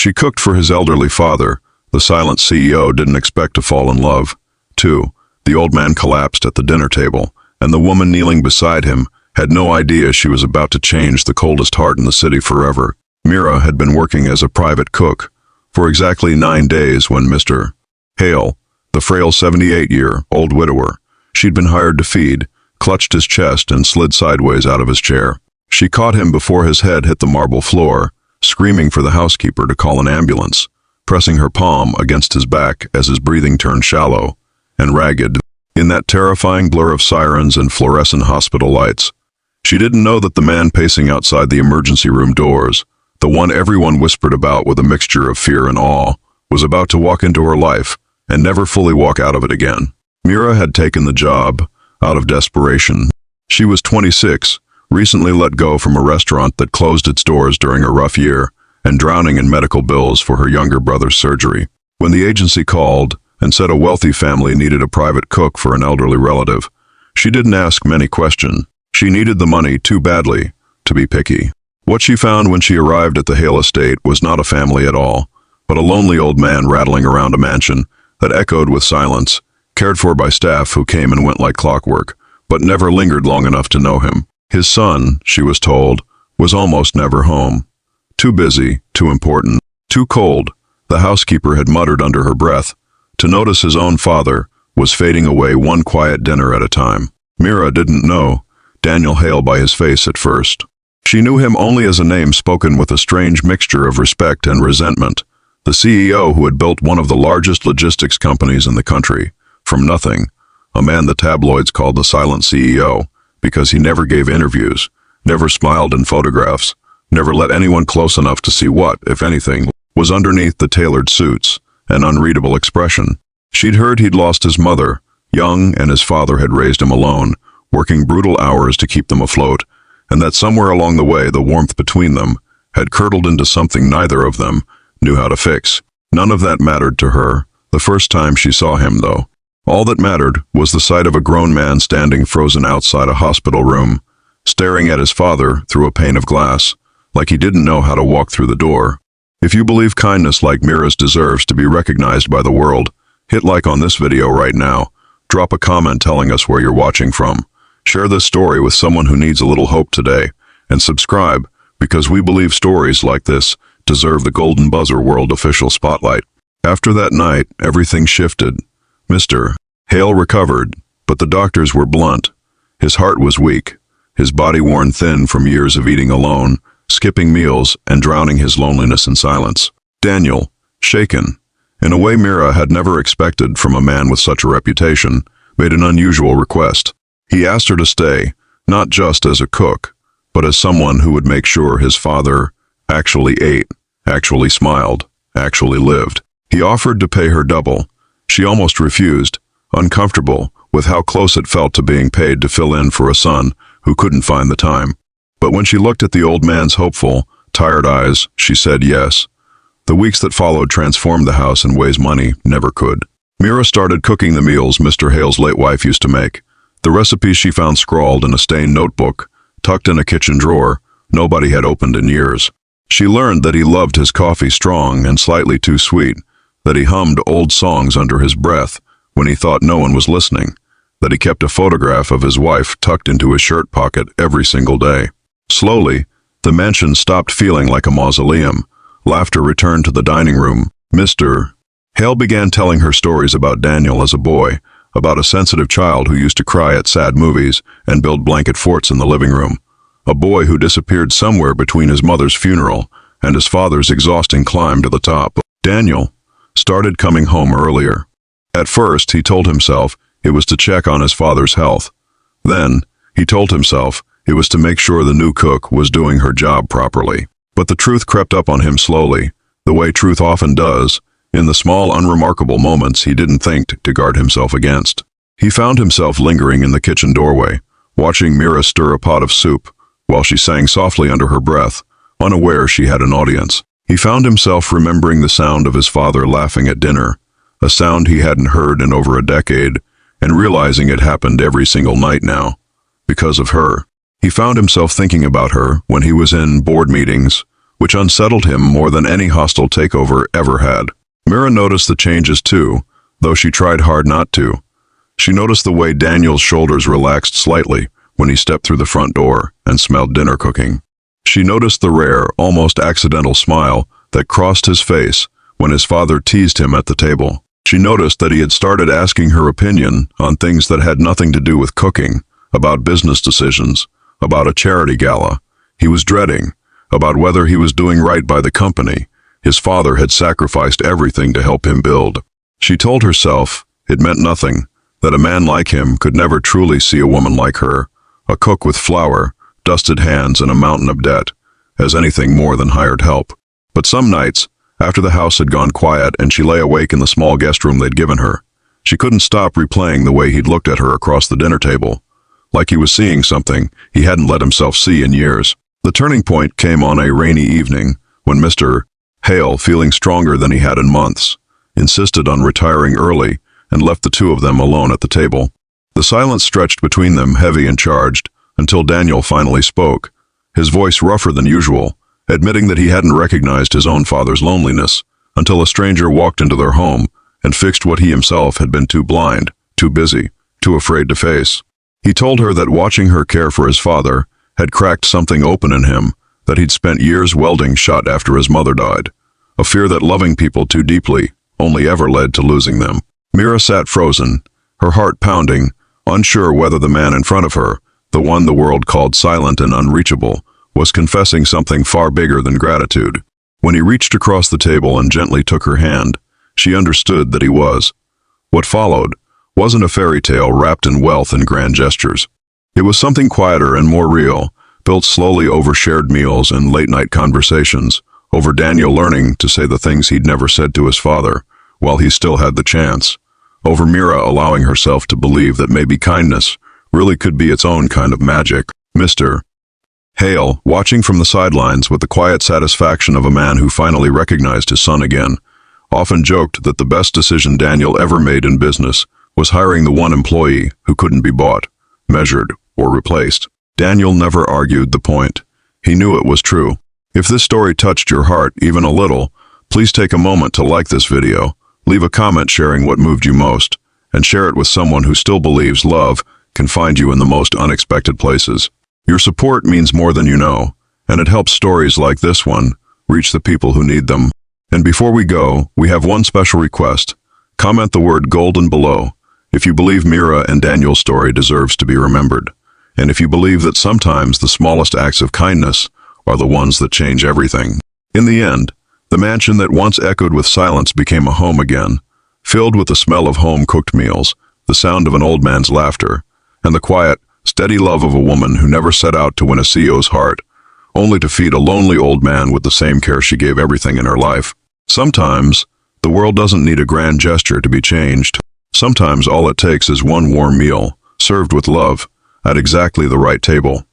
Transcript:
She cooked for his elderly father. The silent CEO didn't expect to fall in love. 2. The old man collapsed at the dinner table, and the woman kneeling beside him had no idea she was about to change the coldest heart in the city forever. Mira had been working as a private cook for exactly 9 days when Mr. Hale, the frail 78-year-old widower she'd been hired to feed, clutched his chest and slid sideways out of his chair. She caught him before his head hit the marble floor, screaming for the housekeeper to call an ambulance, pressing her palm against his back as his breathing turned shallow and ragged in that terrifying blur of sirens and fluorescent hospital lights. She didn't know that the man pacing outside the emergency room doors, the one everyone whispered about with a mixture of fear and awe, was about to walk into her life and never fully walk out of it again. Mira had taken the job out of desperation. She was 26, recently let go from a restaurant that closed its doors during a rough year, and drowning in medical bills for her younger brother's surgery. When the agency called and said a wealthy family needed a private cook for an elderly relative, she didn't ask many questions. She needed the money too badly to be picky. What she found when she arrived at the Hale estate was not a family at all, but a lonely old man rattling around a mansion that echoed with silence, cared for by staff who came and went like clockwork, but never lingered long enough to know him. His son, she was told, was almost never home. Too busy, too important, too cold, the housekeeper had muttered under her breath, to notice his own father was fading away one quiet dinner at a time. Mira didn't know Daniel Hale by his face at first. She knew him only as a name spoken with a strange mixture of respect and resentment. The CEO who had built one of the largest logistics companies in the country, from nothing, a man the tabloids called the silent CEO, because he never gave interviews, never smiled in photographs, never let anyone close enough to see what, if anything, was underneath the tailored suits, an unreadable expression. She'd heard he'd lost his mother, young, and his father had raised him alone, working brutal hours to keep them afloat, and that somewhere along the way the warmth between them had curdled into something neither of them knew how to fix. None of that mattered to her, the first time she saw him, though. All that mattered was the sight of a grown man standing frozen outside a hospital room, staring at his father through a pane of glass, like he didn't know how to walk through the door. If you believe kindness like Mira's deserves to be recognized by the world, hit like on this video right now. Drop a comment telling us where you're watching from. Share this story with someone who needs a little hope today, and subscribe, because we believe stories like this deserve the Golden Buzzer World official spotlight. After that night, everything shifted. Mr. Hale recovered, but the doctors were blunt. His heart was weak, his body worn thin from years of eating alone, skipping meals, and drowning his loneliness in silence. Daniel, shaken, in a way Mira had never expected from a man with such a reputation, made an unusual request. He asked her to stay, not just as a cook, but as someone who would make sure his father actually ate, actually smiled, actually lived. He offered to pay her double. She almost refused, uncomfortable with how close it felt to being paid to fill in for a son who couldn't find the time. But when she looked at the old man's hopeful, tired eyes, she said yes. The weeks that followed transformed the house in ways money never could. Mira started cooking the meals Mr. Hale's late wife used to make. The recipes she found scrawled in a stained notebook, tucked in a kitchen drawer nobody had opened in years. She learned that he loved his coffee strong and slightly too sweet, that he hummed old songs under his breath when he thought no one was listening, that he kept a photograph of his wife tucked into his shirt pocket every single day. Slowly, the mansion stopped feeling like a mausoleum. Laughter returned to the dining room. Mr. Hale began telling her stories about Daniel as a boy, about a sensitive child who used to cry at sad movies and build blanket forts in the living room, a boy who disappeared somewhere between his mother's funeral and his father's exhausting climb to the top. Daniel started coming home earlier. At first, he told himself it was to check on his father's health. Then, he told himself it was to make sure the new cook was doing her job properly. But the truth crept up on him slowly, the way truth often does, in the small, unremarkable moments he didn't think to guard himself against. He found himself lingering in the kitchen doorway, watching Mira stir a pot of soup, while she sang softly under her breath, unaware she had an audience. He found himself remembering the sound of his father laughing at dinner, a sound he hadn't heard in over a decade, and realizing it happened every single night now, because of her. He found himself thinking about her when he was in board meetings, which unsettled him more than any hostile takeover ever had. Mira noticed the changes too, though she tried hard not to. She noticed the way Daniel's shoulders relaxed slightly when he stepped through the front door and smelled dinner cooking. She noticed the rare, almost accidental smile that crossed his face when his father teased him at the table. She noticed that he had started asking her opinion on things that had nothing to do with cooking, about business decisions, about a charity gala he was dreading, about whether he was doing right by the company his father had sacrificed everything to help him build. She told herself it meant nothing, that a man like him could never truly see a woman like her, a cook with flour, dusted hands, and a mountain of debt, as anything more than hired help. But some nights, after the house had gone quiet and she lay awake in the small guest room they'd given her, she couldn't stop replaying the way he'd looked at her across the dinner table, like he was seeing something he hadn't let himself see in years. The turning point came on a rainy evening when Mr. Hale, feeling stronger than he had in months, insisted on retiring early and left the two of them alone at the table. The silence stretched between them, heavy and charged, until Daniel finally spoke, his voice rougher than usual, admitting that he hadn't recognized his own father's loneliness until a stranger walked into their home and fixed what he himself had been too blind, too busy, too afraid to face. He told her that watching her care for his father had cracked something open in him that he'd spent years welding shut after his mother died, a fear that loving people too deeply only ever led to losing them. Mira sat frozen, her heart pounding, unsure whether the man in front of her, the one the world called silent and unreachable, was confessing something far bigger than gratitude. When he reached across the table and gently took her hand, she understood that he was. What followed wasn't a fairy tale wrapped in wealth and grand gestures. It was something quieter and more real, built slowly over shared meals and late-night conversations, over Daniel learning to say the things he'd never said to his father, while he still had the chance, over Mira allowing herself to believe that maybe kindness really could be its own kind of magic. Mr. Hale, watching from the sidelines with the quiet satisfaction of a man who finally recognized his son again, often joked that the best decision Daniel ever made in business was hiring the one employee who couldn't be bought, measured, or replaced. Daniel never argued the point. He knew it was true. If this story touched your heart even a little, please take a moment to like this video, leave a comment sharing what moved you most, and share it with someone who still believes love can find you in the most unexpected places. Your support means more than you know, and it helps stories like this one reach the people who need them. And before we go, we have one special request. Comment the word golden below if you believe Mira and Daniel's story deserves to be remembered, and if you believe that sometimes the smallest acts of kindness are the ones that change everything. In the end, the mansion that once echoed with silence became a home again, filled with the smell of home-cooked meals, the sound of an old man's laughter, and the quiet, steady love of a woman who never set out to win a CEO's heart, only to feed a lonely old man with the same care she gave everything in her life. Sometimes, the world doesn't need a grand gesture to be changed. Sometimes all it takes is one warm meal, served with love, at exactly the right table.